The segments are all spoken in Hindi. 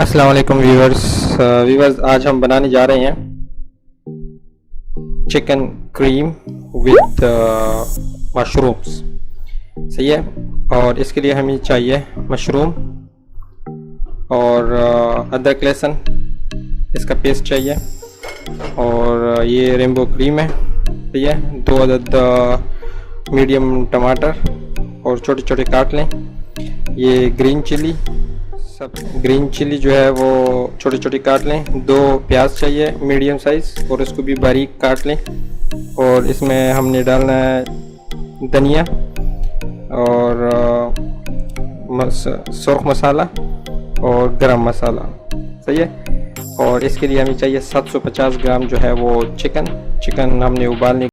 अस्सलाम वालेकुम व्यूवर्स आज हम बनाने जा रहे हैं चिकन क्रीम विद मशरूम्स। सही है। और इसके लिए हमें चाहिए मशरूम और अदरक लहसुन, इसका पेस्ट चाहिए। और ये रेनबो क्रीम है। सही है। 2 अदद मीडियम टमाटर और छोटे छोटे काट लें। ये ग्रीन चिली, सब ग्रीन चिली जो है वो छोटे छोटे काट लें। 2 प्याज चाहिए मीडियम साइज़ और उसको भी बारीक काट लें। और इसमें हमने डालना है धनिया और सूर्ख मसाला और गरम मसाला। सही है। और इसके लिए हमें चाहिए 750 ग्राम जो है वो चिकन हमने उबालने।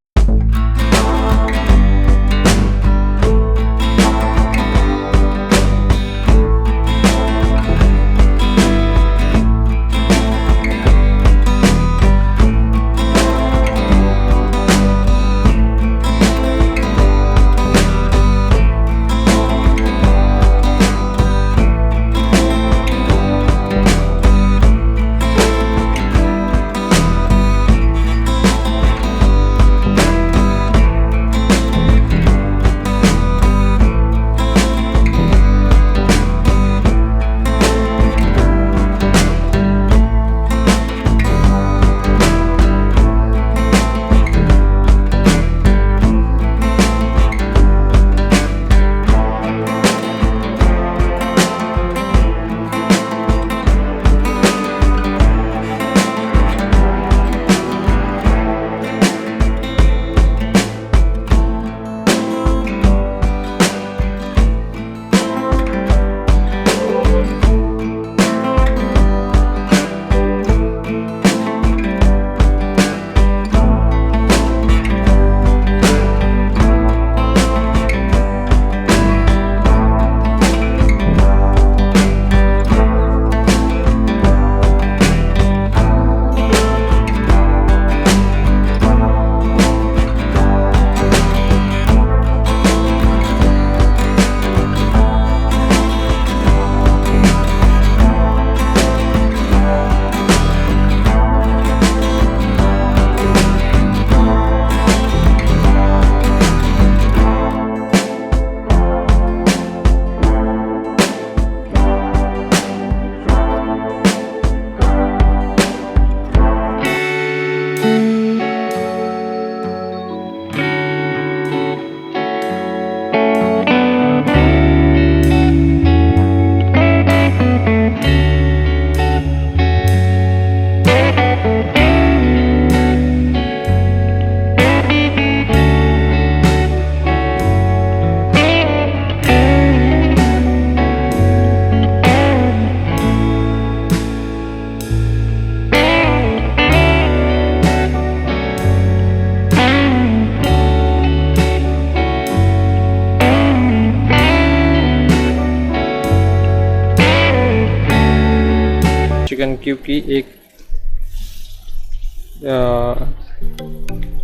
चिकन क्यूब की एक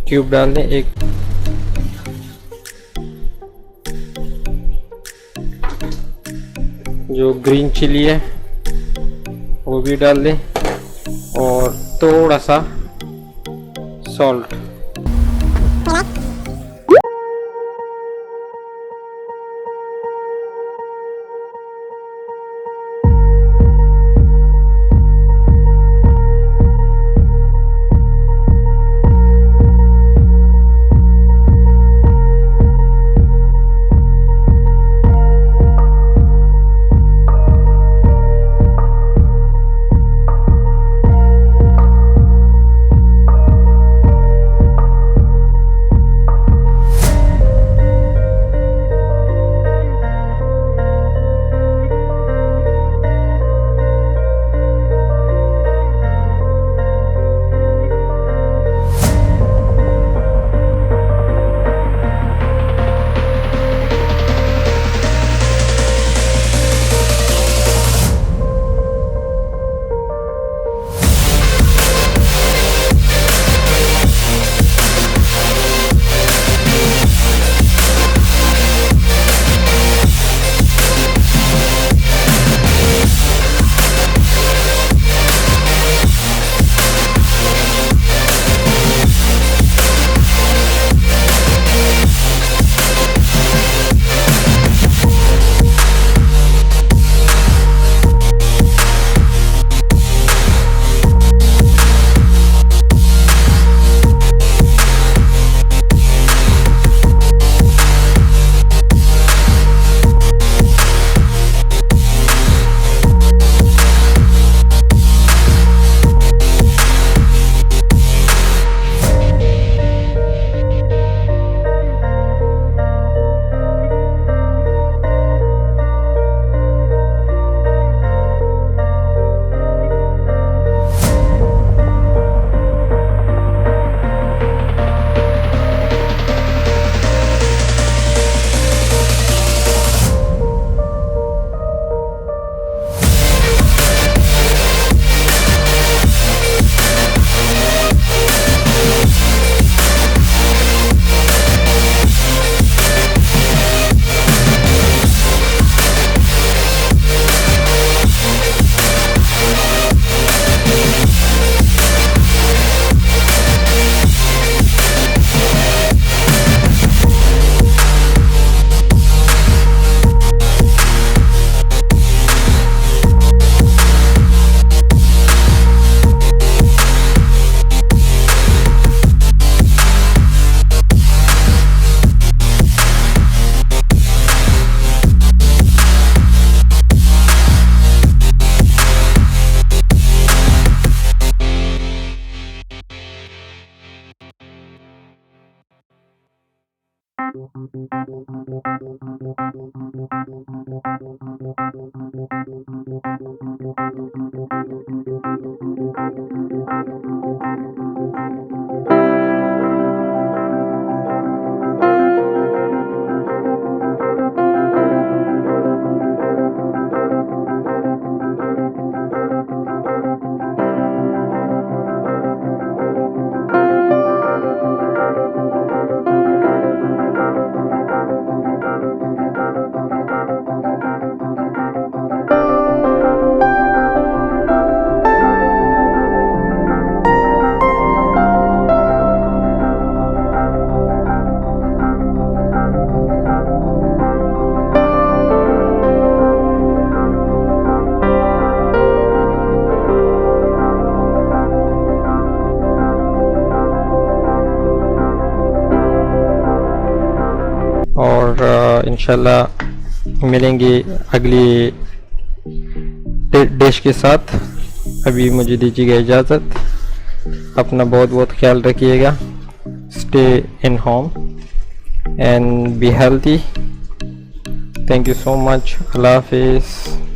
क्यूब डाल दें। एक जो ग्रीन चिली है वो भी डाल दें और थोड़ा सा सॉल्ट। और इंशाल्लाह मिलेंगे अगली डिश के साथ। अभी मुझे दीजिएगा इजाज़त। अपना बहुत बहुत ख्याल रखिएगा। Stay in home and be healthy. Thank you so much. अल्लाह हाफिज़।